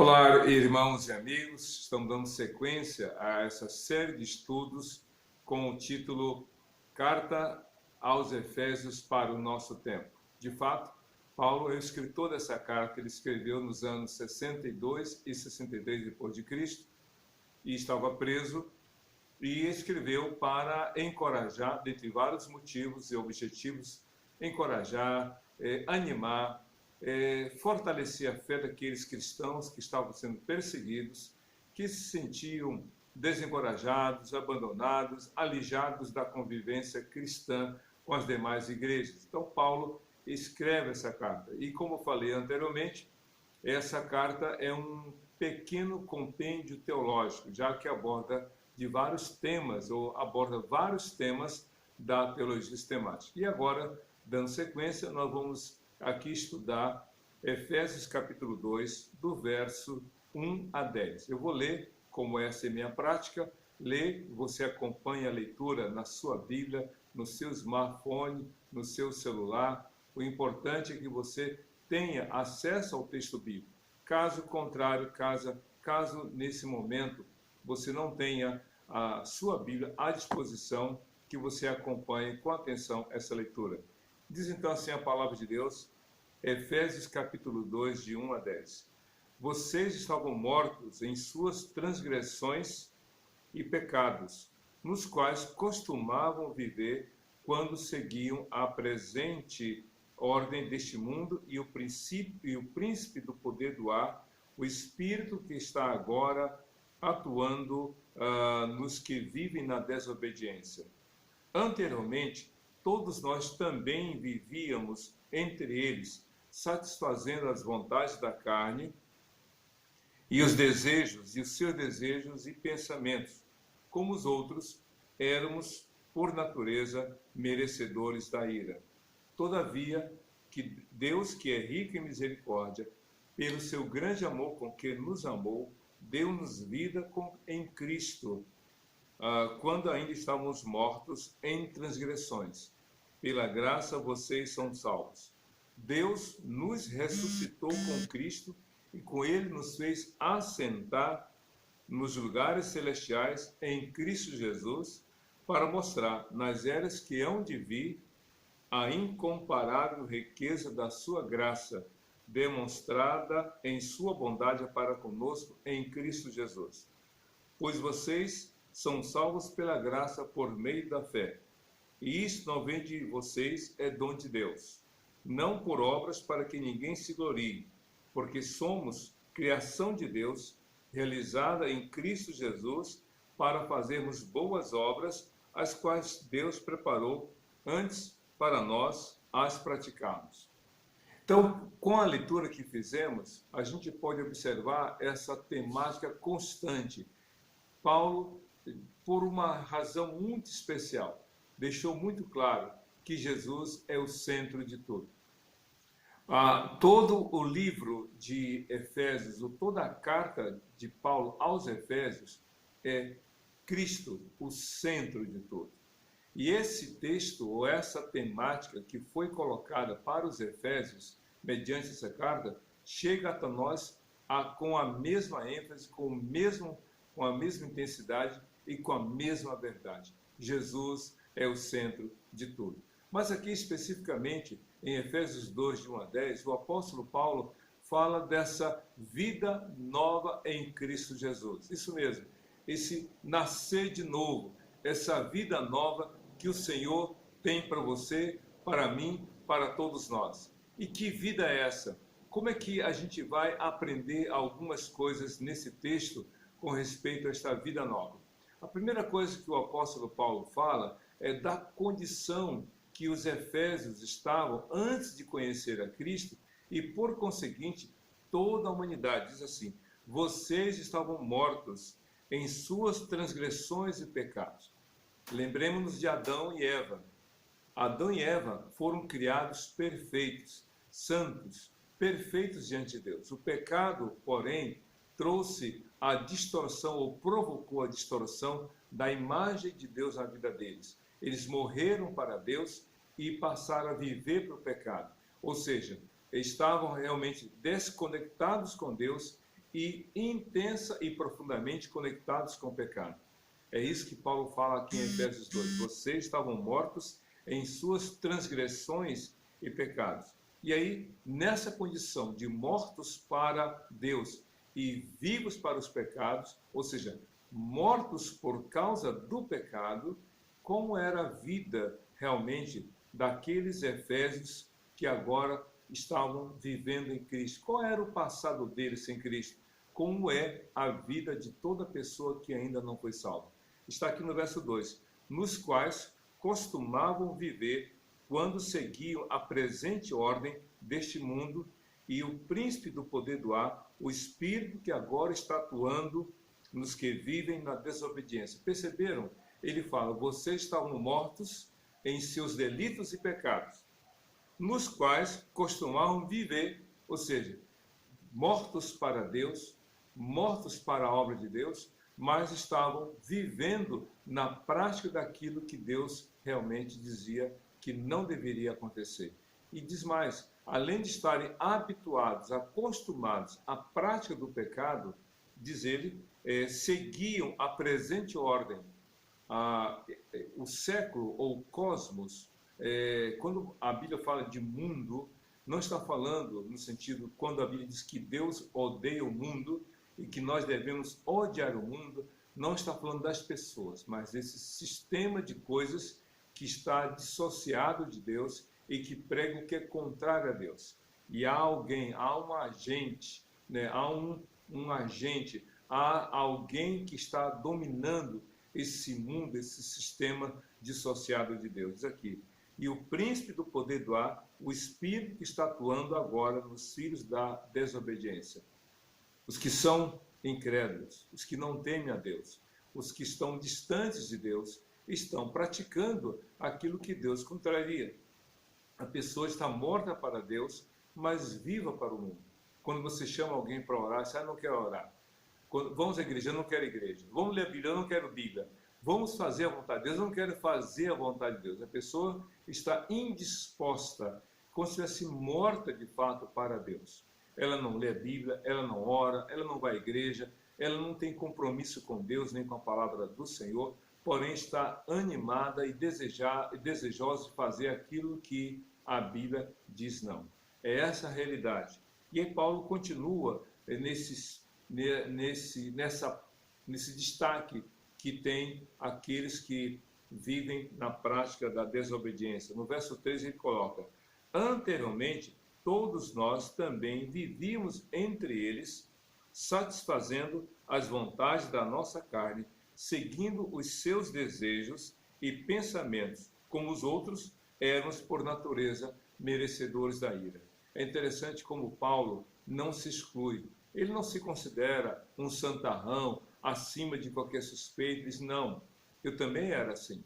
Olá, irmãos e amigos. Estamos dando sequência a essa série de estudos com o título Carta aos Efésios para o Nosso Tempo. De fato, Paulo é o escritor dessa carta. Ele escreveu nos anos 62 e 63 depois de Cristo e estava preso, e escreveu para encorajar, dentre vários motivos e objetivos, encorajar, animar, fortalecer a fé daqueles cristãos que estavam sendo perseguidos, que se sentiam desencorajados, abandonados, alijados da convivência cristã com as demais igrejas. Então, Paulo escreve essa carta. E, como falei anteriormente, essa carta é um pequeno compêndio teológico, já que aborda de vários temas, ou aborda vários temas da teologia sistemática. E agora, dando sequência, nós vamos aqui estudar Efésios capítulo 2, do verso 1 a 10. Eu vou ler, como essa é minha prática, você acompanha a leitura na sua Bíblia, no seu smartphone, no seu celular. O importante é que você tenha acesso ao texto bíblico. Caso contrário, caso nesse momento você não tenha a sua Bíblia à disposição, que você acompanhe com atenção essa leitura. Diz então assim a palavra de Deus, Efésios capítulo 2, de 1 a 10. Vocês estavam mortos em suas transgressões e pecados, nos quais costumavam viver quando seguiam a presente ordem deste mundo e o príncipe do poder do ar, o espírito que está agora atuando nos que vivem na desobediência. Anteriormente, todos nós também vivíamos entre eles, satisfazendo as vontades da carne e os seus desejos e pensamentos. Como os outros, éramos, por natureza, merecedores da ira. Todavia, que Deus, que é rico em misericórdia, pelo seu grande amor com que nos amou, deu-nos vida em Cristo, quando ainda estávamos mortos em transgressões. Pela graça vocês são salvos. Deus nos ressuscitou com Cristo e com ele nos fez assentar nos lugares celestiais em Cristo Jesus, para mostrar nas eras que hão de vir a incomparável riqueza da sua graça, demonstrada em sua bondade para conosco em Cristo Jesus. Pois vocês são salvos pela graça por meio da fé. E isto não vem de vocês, é dom de Deus. Não por obras para que ninguém se glorie, porque somos criação de Deus, realizada em Cristo Jesus, para fazermos boas obras, as quais Deus preparou antes para nós as praticarmos. Então, com a leitura que fizemos, a gente pode observar essa temática constante. Paulo, por uma razão muito especial, deixou muito claro que Jesus é o centro de tudo. Todo o livro de Efésios, ou toda a carta de Paulo aos Efésios, é Cristo, o centro de tudo. E esse texto, ou essa temática que foi colocada para os Efésios, mediante essa carta, chega até nós com a mesma ênfase, com a mesma intensidade e com a mesma verdade. Jesus é o centro de tudo. Mas aqui especificamente, em Efésios 2, de 1 a 10, o apóstolo Paulo fala dessa vida nova em Cristo Jesus. Isso mesmo, esse nascer de novo, essa vida nova que o Senhor tem para você, para mim, para todos nós. E que vida é essa? Como é que a gente vai aprender algumas coisas nesse texto com respeito a esta vida nova? A primeira coisa que o apóstolo Paulo fala é da condição que os efésios estavam antes de conhecer a Cristo e, por conseguinte, toda a humanidade. Diz assim: vocês estavam mortos em suas transgressões e pecados. Lembremos-nos de Adão e Eva. Adão e Eva foram criados perfeitos, santos, perfeitos diante de Deus. O pecado, porém, trouxe a distorção, ou provocou a distorção da imagem de Deus na vida deles. Eles morreram para Deus e passaram a viver para o pecado. Ou seja, estavam realmente desconectados com Deus e intensa e profundamente conectados com o pecado. É isso que Paulo fala aqui em Efésios 2. Vocês estavam mortos em suas transgressões e pecados. E aí, nessa condição de mortos para Deus e vivos para os pecados, ou seja, mortos por causa do pecado, como era a vida realmente daqueles efésios que agora estavam vivendo em Cristo? Qual era o passado deles sem Cristo? Como é a vida de toda pessoa que ainda não foi salva? Está aqui no verso 2, nos quais costumavam viver quando seguiam a presente ordem deste mundo e o príncipe do poder do ar, o espírito que agora está atuando nos que vivem na desobediência. Perceberam? Ele fala, vocês estavam mortos em seus delitos e pecados, nos quais costumavam viver, ou seja, mortos para Deus, mortos para a obra de Deus, mas estavam vivendo na prática daquilo que Deus realmente dizia que não deveria acontecer. E diz mais, além de estarem habituados, acostumados à prática do pecado, diz ele, seguiam a presente ordem. O século ou cosmos, quando a Bíblia fala de mundo, não está falando no sentido, quando a Bíblia diz que Deus odeia o mundo e que nós devemos odiar o mundo, não está falando das pessoas, mas desse sistema de coisas que está dissociado de Deus e que prega o que é contrário a Deus. E há alguém, há um agente, né? Há um agente, há alguém que está dominando esse mundo, esse sistema dissociado de Deus. Diz aqui, e o príncipe do poder do ar, o espírito que está atuando agora nos filhos da desobediência. Os que são incrédulos, os que não temem a Deus, os que estão distantes de Deus, estão praticando aquilo que Deus contraria. A pessoa está morta para Deus, mas viva para o mundo. Quando você chama alguém para orar, você não quer orar. Vamos à igreja, eu não quero igreja. Vamos ler a Bíblia, eu não quero Bíblia. Vamos fazer a vontade de Deus, eu não quero fazer a vontade de Deus. A pessoa está indisposta, como se estivesse morta de fato para Deus. Ela não lê a Bíblia, ela não ora, ela não vai à igreja, ela não tem compromisso com Deus nem com a palavra do Senhor, porém está animada e desejosa de fazer aquilo que a Bíblia diz não. É essa a realidade. E aí Paulo continua nesse destaque que tem aqueles que vivem na prática da desobediência. No verso 3 ele coloca, anteriormente, todos nós também vivíamos entre eles, satisfazendo as vontades da nossa carne, seguindo os seus desejos e pensamentos, como os outros, éramos por natureza merecedores da ira. É interessante como Paulo não se exclui. Ele não se considera um santarrão acima de qualquer suspeita. Ele diz, não, eu também era assim.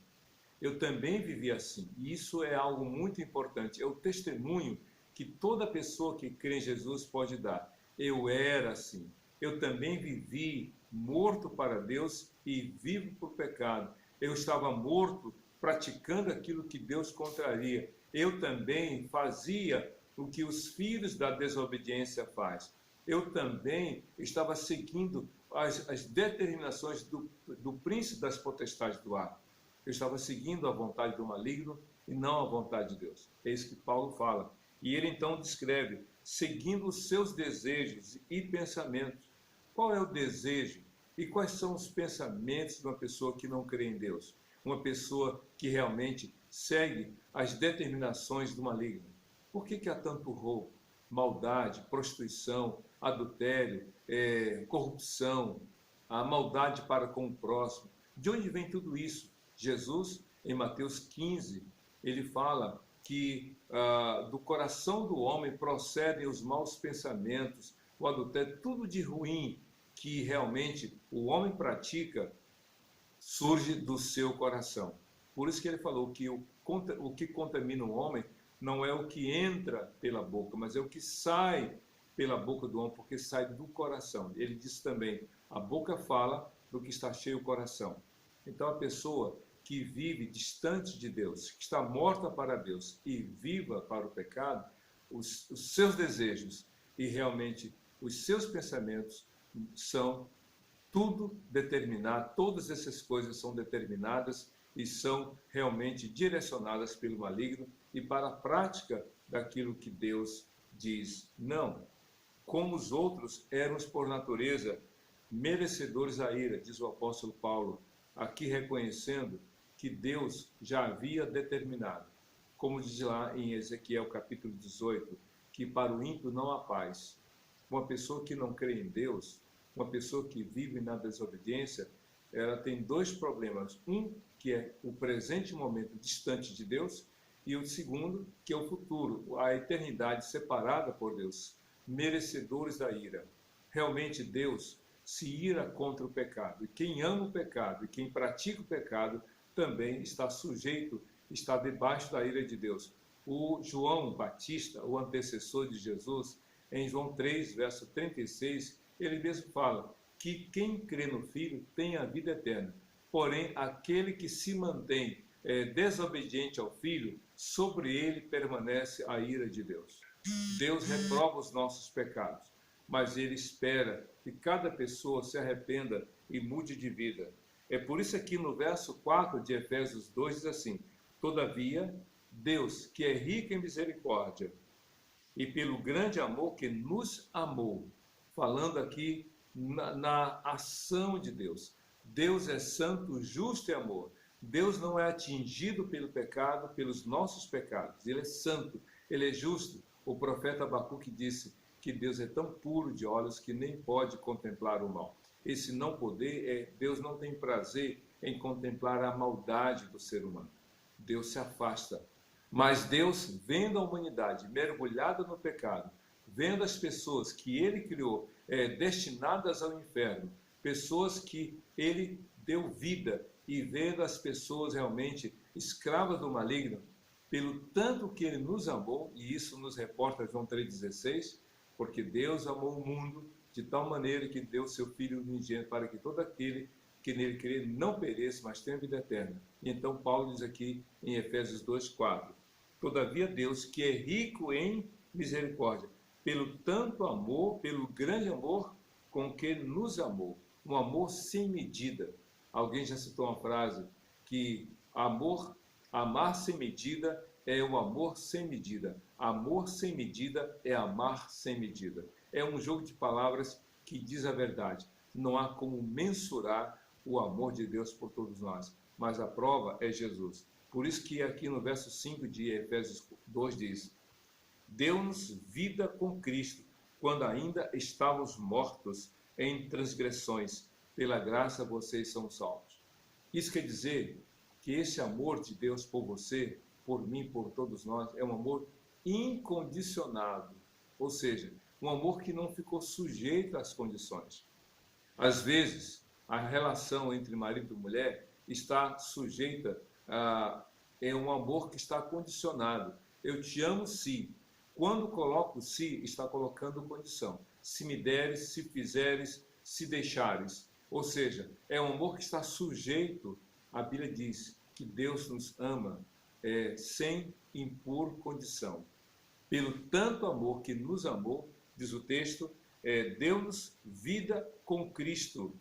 Eu também vivi assim. E isso é algo muito importante. É o testemunho que toda pessoa que crê em Jesus pode dar. Eu era assim. Eu também vivi morto para Deus e vivo por pecado. Eu estava morto praticando aquilo que Deus contraria. Eu também fazia o que os filhos da desobediência fazem. Eu também estava seguindo as determinações do príncipe das potestades do ar. Eu estava seguindo a vontade do maligno e não a vontade de Deus. É isso que Paulo fala. E ele então descreve, seguindo os seus desejos e pensamentos. Qual é o desejo e quais são os pensamentos de uma pessoa que não crê em Deus? Uma pessoa que realmente segue as determinações do maligno. Por que há tanto roubo, maldade, prostituição, adultério, corrupção, a maldade para com o próximo? De onde vem tudo isso? Jesus, em Mateus 15, ele fala que do coração do homem procedem os maus pensamentos, o adultério, tudo de ruim que realmente o homem pratica surge do seu coração. Por isso que ele falou que o que contamina o homem não é o que entra pela boca, mas é o que sai pela boca do homem, porque sai do coração. Ele diz também, a boca fala do que está cheio o coração. Então a pessoa que vive distante de Deus, que está morta para Deus e viva para o pecado, os seus desejos e realmente os seus pensamentos são tudo determinado, todas essas coisas são determinadas e são realmente direcionadas pelo maligno e para a prática daquilo que Deus diz. Não, como os outros éramos por natureza merecedores da ira, diz o apóstolo Paulo, aqui reconhecendo que Deus já havia determinado, como diz lá em Ezequiel capítulo 18, que para o ímpio não há paz. Uma pessoa que não crê em Deus, uma pessoa que vive na desobediência, ela tem dois problemas. Um, que é o presente momento distante de Deus, e o segundo, que é o futuro, a eternidade separada por Deus, merecedores da ira. Realmente Deus se ira contra o pecado, e quem ama o pecado e quem pratica o pecado também está sujeito, está debaixo da ira de Deus. O João Batista, o antecessor de Jesus, em João 3, verso 36, ele mesmo fala que quem crê no Filho tem a vida eterna. Porém, aquele que se mantém desobediente ao Filho, sobre ele permanece a ira de Deus. Deus reprova os nossos pecados, mas ele espera que cada pessoa se arrependa e mude de vida. É por isso aqui no verso 4 de Efésios 2 diz assim: todavia, Deus, que é rico em misericórdia, e pelo grande amor que nos amou, falando aqui na ação de Deus. Deus é santo, justo e amor. Deus não é atingido pelo pecado, pelos nossos pecados. Ele é santo, ele é justo. O profeta Abacuque disse que Deus é tão puro de olhos que nem pode contemplar o mal. Esse não poder, Deus não tem prazer em contemplar a maldade do ser humano. Deus se afasta. Mas Deus, vendo a humanidade mergulhada no pecado, vendo as pessoas que ele criou destinadas ao inferno, pessoas que ele deu vida, e vendo as pessoas realmente escravas do maligno, pelo tanto que ele nos amou, e isso nos reporta João 3,16, porque Deus amou o mundo de tal maneira que deu seu Filho unigênito para que todo aquele que nele crê não pereça, mas tenha vida eterna. E então Paulo diz aqui em Efésios 2,4, todavia Deus, que é rico em misericórdia, pelo tanto amor, pelo grande amor com que nos amou, um amor sem medida. Alguém já citou uma frase que amar sem medida é o amor sem medida. Amor sem medida é amar sem medida. É um jogo de palavras que diz a verdade. Não há como mensurar o amor de Deus por todos nós, mas a prova é Jesus. Por isso que aqui no verso 5 de Efésios 2 diz: deu-nos vida com Cristo, quando ainda estávamos mortos em transgressões. Pela graça vocês são salvos. Isso quer dizer que esse amor de Deus por você, por mim, por todos nós, é um amor incondicionado. Ou seja, um amor que não ficou sujeito às condições. Às vezes, a relação entre marido e mulher está sujeita é um amor que está condicionado. Eu te amo se. Quando coloco se, está colocando condição. Se me deres, se fizeres, se deixares. Ou seja, é um amor que está sujeito. A Bíblia diz que Deus nos ama sem impor condição. Pelo tanto amor que nos amou, diz o texto, deu-nos vida com Cristo,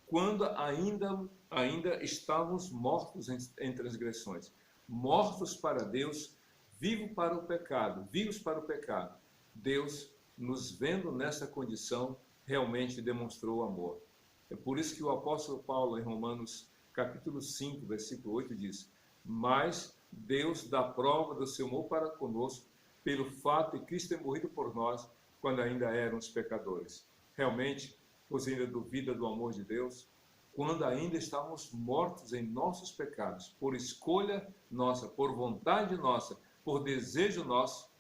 quando ainda estávamos mortos em transgressões. Mortos para Deus, vivos para o pecado. Deus, nos vendo nessa condição, realmente demonstrou amor. É por isso que o apóstolo Paulo, em Romanos capítulo 5, versículo 8, diz: mas Deus dá prova do seu amor para conosco, pelo fato de Cristo ter morrido por nós, quando ainda éramos pecadores. Realmente, você ainda duvida do amor de Deus? Quando ainda estávamos mortos em nossos pecados, por escolha nossa, por vontade nossa, por desejo nosso,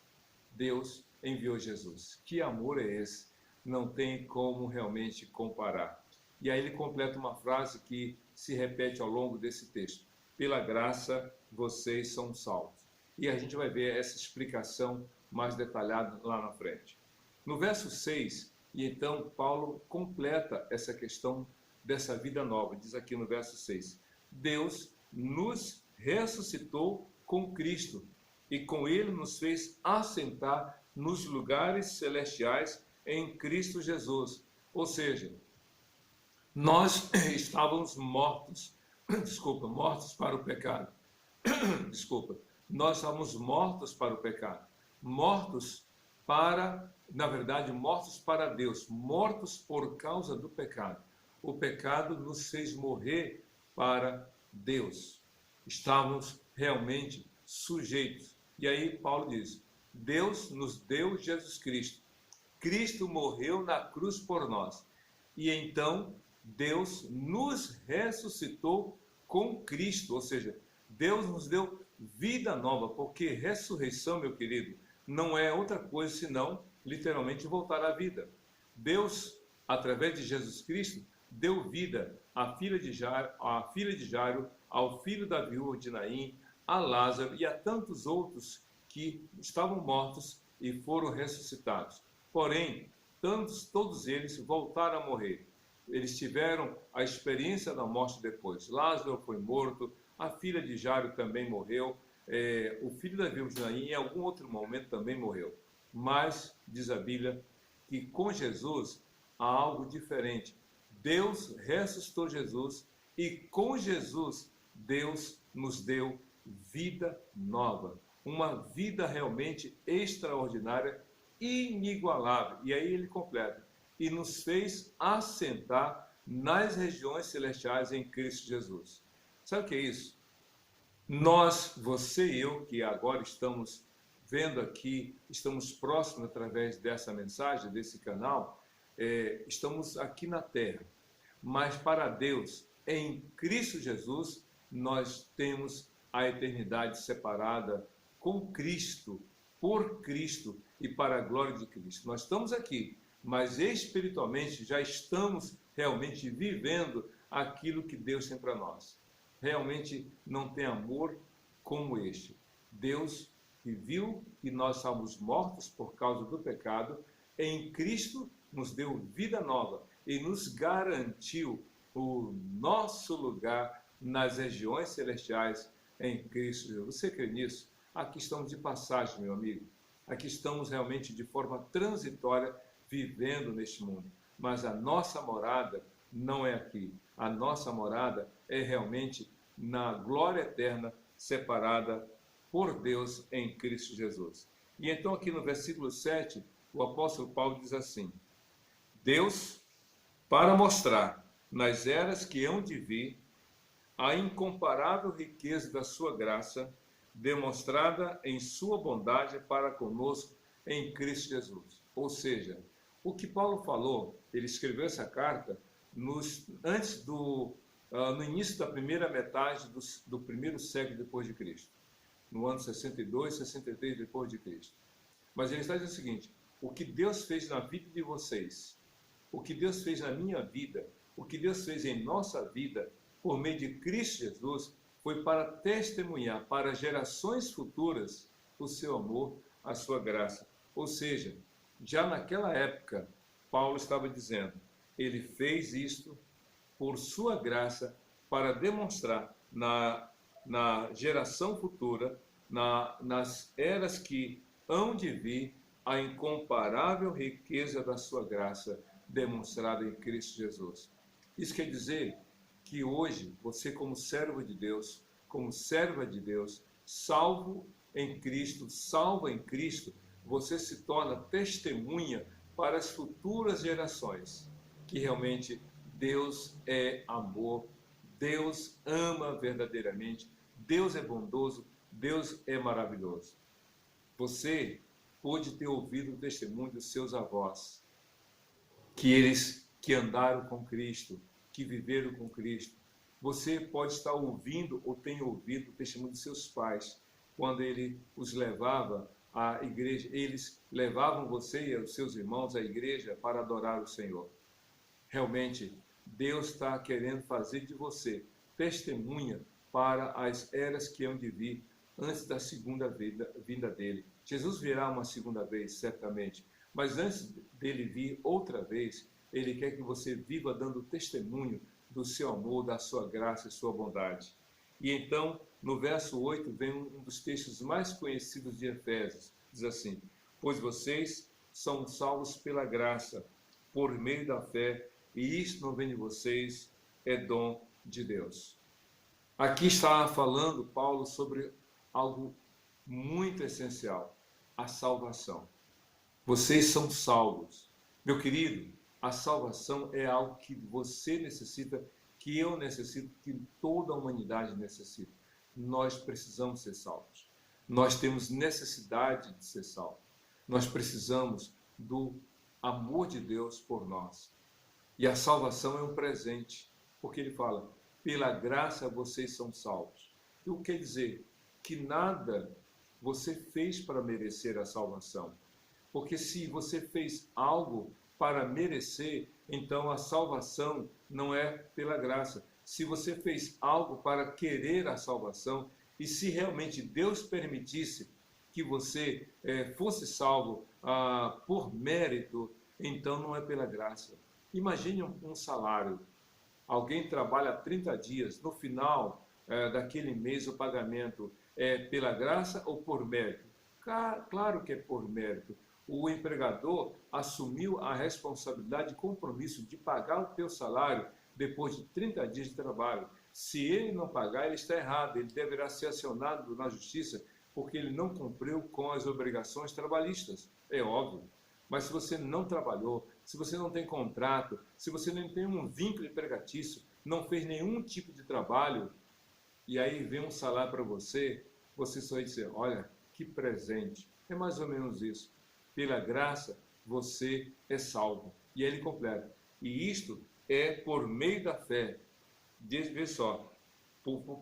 Deus enviou Jesus. Que amor é esse? Não tem como realmente comparar. E aí ele completa uma frase que se repete ao longo desse texto: pela graça vocês são salvos. E a gente vai ver essa explicação mais detalhada lá na frente. No verso 6, e então Paulo completa essa questão dessa vida nova. Diz aqui no verso 6: Deus nos ressuscitou com Cristo e com ele nos fez assentar nos lugares celestiais em Cristo Jesus. Ou seja, Nós estávamos mortos, mortos para o pecado. Nós estávamos mortos para o pecado, mortos para Deus, mortos por causa do pecado. O pecado nos fez morrer para Deus. Estávamos realmente sujeitos. E aí Paulo diz: Deus nos deu Jesus Cristo. Cristo morreu na cruz por nós. E então Deus nos ressuscitou com Cristo, ou seja, Deus nos deu vida nova, porque ressurreição, meu querido, não é outra coisa senão literalmente voltar à vida. Deus, através de Jesus Cristo, deu vida à filha de Jairo, ao filho da viúva de Naim, a Lázaro e a tantos outros que estavam mortos e foram ressuscitados. Porém, todos eles voltaram a morrer. Eles tiveram a experiência da morte depois. Lázaro foi morto, a filha de Jairo também morreu, o filho da viúva de Naim em algum outro momento também morreu. Mas, diz a Bíblia, que com Jesus há algo diferente. Deus ressuscitou Jesus e com Jesus Deus nos deu vida nova. Uma vida realmente extraordinária, inigualável. E aí ele completa: e nos fez assentar nas regiões celestiais em Cristo Jesus. Sabe o que é isso? Nós, você e eu, que agora estamos vendo aqui, estamos próximos através dessa mensagem, desse canal, estamos aqui na terra. Mas para Deus, em Cristo Jesus, nós temos a eternidade separada com Cristo, por Cristo e para a glória de Cristo. Nós estamos aqui, mas espiritualmente já estamos realmente vivendo aquilo que Deus tem para nós. Realmente não tem amor como este. Deus, que viu que nós estávamos mortos por causa do pecado, em Cristo nos deu vida nova e nos garantiu o nosso lugar nas regiões celestiais em Cristo Jesus. Você crê nisso? Aqui estamos de passagem, meu amigo. Aqui estamos realmente de forma transitória vivendo neste mundo. Mas a nossa morada não é aqui. A nossa morada é realmente na glória eterna, separada por Deus em Cristo Jesus. E então aqui no versículo 7, o apóstolo Paulo diz assim: Deus, para mostrar nas eras que hão de vir a incomparável riqueza da sua graça, demonstrada em sua bondade para conosco em Cristo Jesus. Ou seja, o que Paulo falou, ele escreveu essa carta no início da primeira metade do primeiro século depois de Cristo, no ano 62, 63 depois de Cristo. Mas ele está dizendo o seguinte: o que Deus fez na vida de vocês, o que Deus fez na minha vida, o que Deus fez em nossa vida, por meio de Cristo Jesus, foi para testemunhar para gerações futuras o seu amor, a sua graça. Ou seja, já naquela época, Paulo estava dizendo, ele fez isto por sua graça para demonstrar na geração futura, nas eras que hão de vir, a incomparável riqueza da sua graça demonstrada em Cristo Jesus. Isso quer dizer que hoje, você como servo de Deus, como serva de Deus, salva em Cristo, você se torna testemunha para as futuras gerações, que realmente Deus é amor, Deus ama verdadeiramente, Deus é bondoso, Deus é maravilhoso. Você pode ter ouvido o testemunho dos seus avós, que andaram com Cristo, que viveram com Cristo. Você pode estar ouvindo ou tem ouvido o testemunho de seus pais, quando ele os levava à igreja, eles levavam você e os seus irmãos à igreja para adorar o Senhor. Realmente, Deus está querendo fazer de você testemunha para as eras que hão de vir antes da segunda vinda dele. Jesus virá uma segunda vez, certamente, mas antes dele vir outra vez, ele quer que você viva dando testemunho do seu amor, da sua graça e sua bondade. E então, no verso 8, vem um dos textos mais conhecidos de Efésios. Diz assim: pois vocês são salvos pela graça, por meio da fé, E isto não vem de vocês, é dom de Deus. Aqui está falando Paulo sobre algo muito essencial, a salvação. Vocês são salvos. Meu querido, a salvação é algo que você necessita, que eu necessito, que toda a humanidade necessita. Nós precisamos ser salvos. Nós temos necessidade de ser salvos. Nós precisamos do amor de Deus por nós. E a salvação é um presente, porque ele fala, pela graça vocês são salvos. O que quer dizer? Que nada você fez para merecer a salvação. Porque se você fez algo para merecer, então a salvação não é pela graça. Se você fez algo para querer a salvação, e se realmente Deus permitisse que você fosse salvo por mérito, então não é pela graça. Imagine um salário. Alguém trabalha 30 dias, no final daquele mês o pagamento é pela graça ou por mérito? Claro que é por mérito. O empregador assumiu a responsabilidade e compromisso de pagar o teu salário depois de 30 dias de trabalho. Se ele não pagar, ele está errado, ele deverá ser acionado na justiça porque ele não cumpriu com as obrigações trabalhistas, é óbvio. Mas se você não trabalhou, se você não tem contrato, se você não tem um vínculo empregatício, não fez nenhum tipo de trabalho, e aí vem um salário para você, você só vai dizer, olha, que presente. É mais ou menos isso. Pela graça, você é salvo. E ele completa. E isto é por meio da fé. Vê só.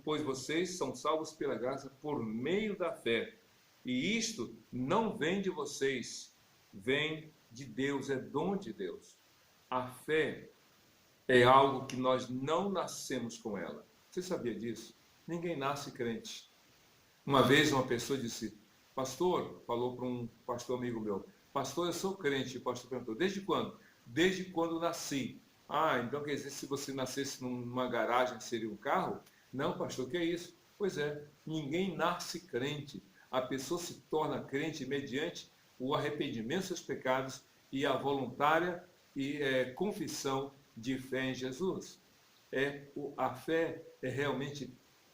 Pois vocês são salvos pela graça por meio da fé. E isto não vem de vocês, vem de Deus, é dom de Deus. A fé é algo que nós não nascemos com ela. Você sabia disso? Ninguém nasce crente. Uma vez uma pessoa disse, pastor, falou para um pastor amigo meu, pastor, eu sou crente. O pastor perguntou, desde quando? Desde quando nasci. Ah, então quer dizer, se você nascesse numa garagem, seria um carro? Não, pastor, que é isso? Pois é, ninguém nasce crente. A pessoa se torna crente mediante o arrependimento dos seus pecados e a voluntária confissão de fé em Jesus. A fé realmente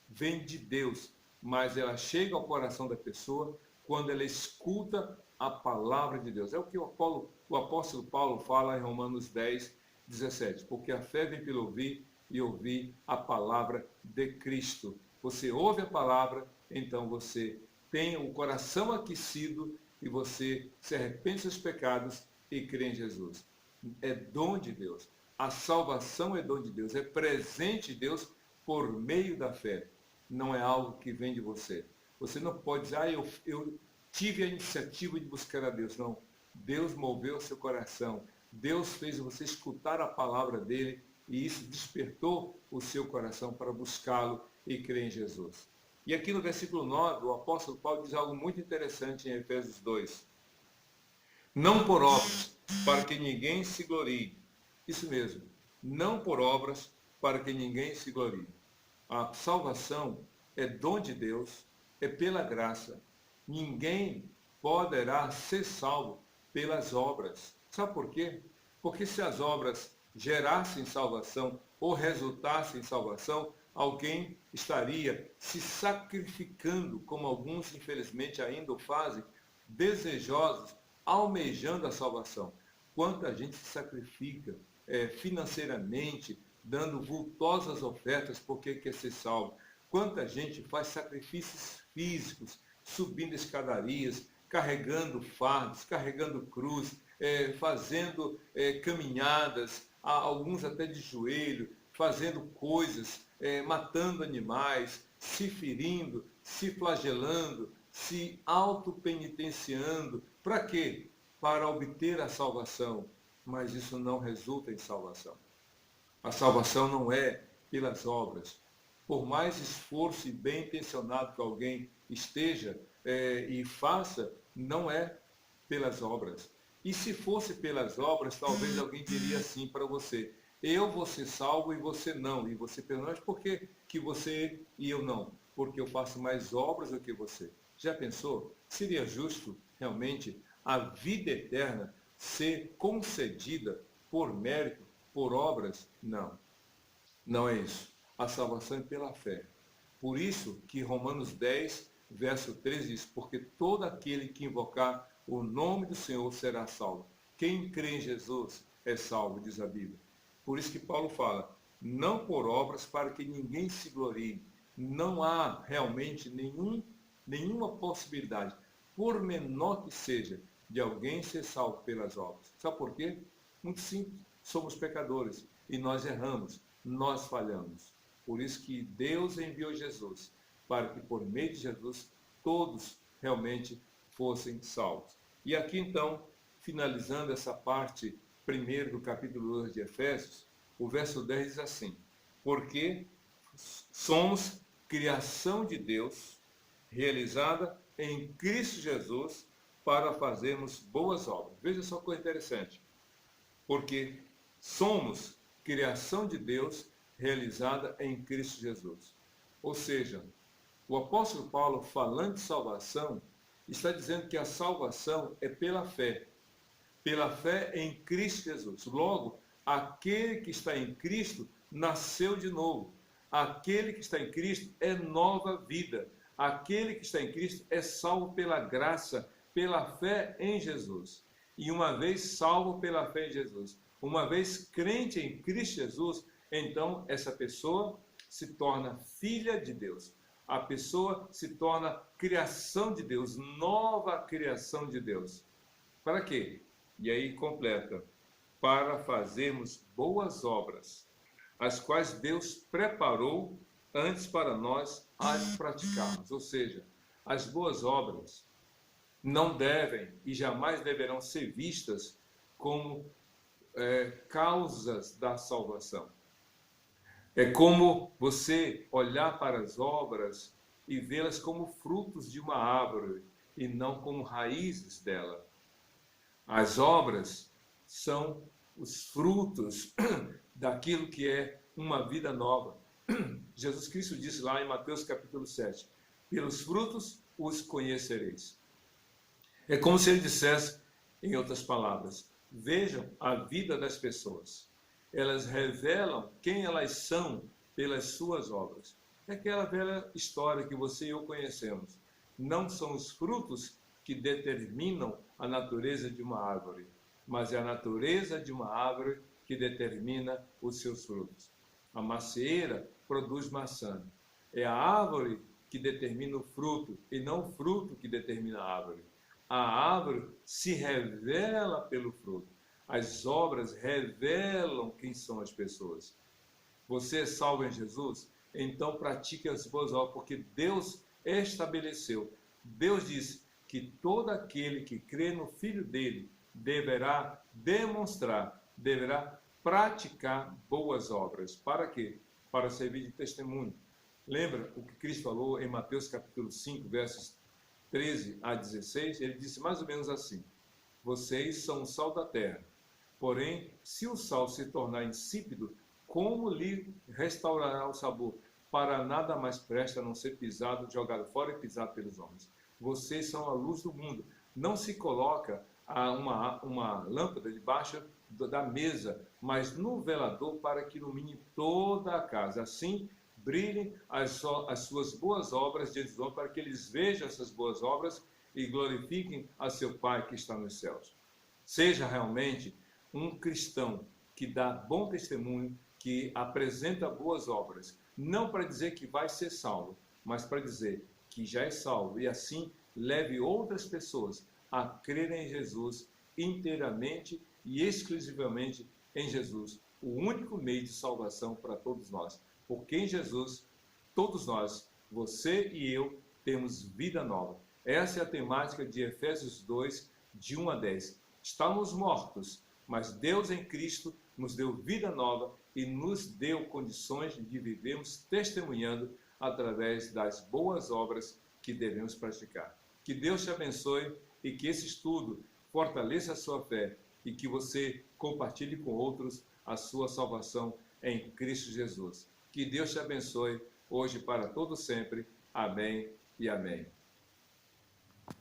vem de Deus, mas ela chega ao coração da pessoa quando ela escuta a palavra de Deus. É o que o apóstolo Paulo fala em Romanos 10, 17. Porque a fé vem pelo ouvir e ouvir a palavra de Cristo. Você ouve a palavra, então você tem o coração aquecido e você se arrepende dos seus pecados e crê em Jesus. É dom de Deus. A salvação é dom de Deus. É presente de Deus por meio da fé. Não é algo que vem de você. Você não pode dizer, eu tive a iniciativa de buscar a Deus. Não. Deus moveu o seu coração. Deus fez você escutar a palavra dele e isso despertou o seu coração para buscá-lo e crer em Jesus. E aqui no versículo 9, o apóstolo Paulo diz algo muito interessante em Efésios 2. Não por obras, para que ninguém se glorie. Isso mesmo, não por obras, para que ninguém se glorie. A salvação é dom de Deus, é pela graça. Ninguém poderá ser salvo pelas obras. Sabe por quê? Porque se as obras gerassem salvação ou resultassem em salvação, alguém estaria se sacrificando, como alguns infelizmente ainda o fazem, desejosos, almejando a salvação. Quanta gente se sacrifica financeiramente, dando vultosas ofertas porque quer ser salvo. Quanta gente faz sacrifícios físicos, subindo escadarias, carregando fardos, carregando cruz, fazendo caminhadas, alguns até de joelho, fazendo coisas, matando animais, se ferindo, se flagelando, se autopenitenciando. Para quê? Para obter a salvação. Mas isso não resulta em salvação. A salvação não é pelas obras. Por mais esforço e bem intencionado que alguém esteja e faça, não é pelas obras. E se fosse pelas obras, talvez alguém diria assim para você, eu vou ser salvo e você não. E você pergunta, mas por que você e eu não? Porque eu faço mais obras do que você. Já pensou? Seria justo, realmente, a vida eterna ser concedida por mérito por obras? Não, não é isso. A salvação é pela fé. Por isso que Romanos 10, verso 13 diz, porque todo aquele que invocar o nome do Senhor será salvo. Quem crê em Jesus é salvo, diz a Bíblia. Por isso que Paulo fala, não por obras para que ninguém se glorie. Não há realmente nenhuma possibilidade, por menor que seja, de alguém ser salvo pelas obras. Sabe por quê? Muito simples. Somos pecadores e nós erramos, nós falhamos. Por isso que Deus enviou Jesus, para que por meio de Jesus todos realmente fossem salvos. E aqui então, finalizando essa parte primeiro do capítulo 2 de Efésios, o verso 10 diz assim, porque somos criação de Deus, realizada em Cristo Jesus, para fazermos boas obras. Veja só que coisa interessante. Porque somos criação de Deus, realizada em Cristo Jesus. Ou seja, o apóstolo Paulo, falando de salvação, está dizendo que a salvação é pela fé em Cristo Jesus. Logo, aquele que está em Cristo nasceu de novo. Aquele que está em Cristo é nova vida. Aquele que está em Cristo é salvo pela graça, pela fé em Jesus. E uma vez salvo pela fé em Jesus, uma vez crente em Cristo Jesus, então essa pessoa se torna filha de Deus. A pessoa se torna criação de Deus, nova criação de Deus. Para quê? E aí completa, para fazermos boas obras, as quais Deus preparou antes para nós as praticarmos. Ou seja, as boas obras não devem e jamais deverão ser vistas como causas da salvação. É como você olhar para as obras e vê-las como frutos de uma árvore e não como raízes dela. As obras são os frutos daquilo que é uma vida nova. Jesus Cristo disse lá em Mateus capítulo 7, pelos frutos os conhecereis. É como se ele dissesse, em outras palavras, vejam a vida das pessoas. Elas revelam quem elas são pelas suas obras. É aquela velha história que você e eu conhecemos. Não são os frutos que determinam a natureza de uma árvore, mas é a natureza de uma árvore que determina os seus frutos. A macieira produz maçã. É a árvore que determina o fruto e não o fruto que determina a árvore. A árvore se revela pelo fruto. As obras revelam quem são as pessoas. Você é salvo em Jesus? Então pratique as boas obras, porque Deus estabeleceu. Deus disse que todo aquele que crê no Filho dele deverá demonstrar, deverá praticar boas obras. Para quê? Para servir de testemunho. Lembra o que Cristo falou em Mateus capítulo 5, versos 13 a 16? Ele disse mais ou menos assim, vocês são o sal da terra. Porém, se o sal se tornar insípido, como lhe restaurará o sabor? Para nada mais presta a não ser pisado, jogado fora e pisado pelos homens. Vocês são a luz do mundo. Não se coloca uma lâmpada debaixo da mesa, mas no velador para que ilumine toda a casa. Assim, brilhem as suas boas obras diante dos homens, para que eles vejam essas boas obras e glorifiquem a seu Pai que está nos céus. Seja realmente um cristão que dá bom testemunho, que apresenta boas obras, não para dizer que vai ser salvo, mas para dizer que já é salvo, e assim leve outras pessoas a crerem em Jesus inteiramente e exclusivamente em Jesus, o único meio de salvação para todos nós. Porque em Jesus, todos nós, você e eu, temos vida nova. Essa é a temática de Efésios 2, de 1 a 10. Estamos mortos, mas Deus em Cristo nos deu vida nova e nos deu condições de vivermos testemunhando através das boas obras que devemos praticar. Que Deus te abençoe e que esse estudo fortaleça a sua fé e que você compartilhe com outros a sua salvação em Cristo Jesus. Que Deus te abençoe hoje para todo sempre. Amém e amém.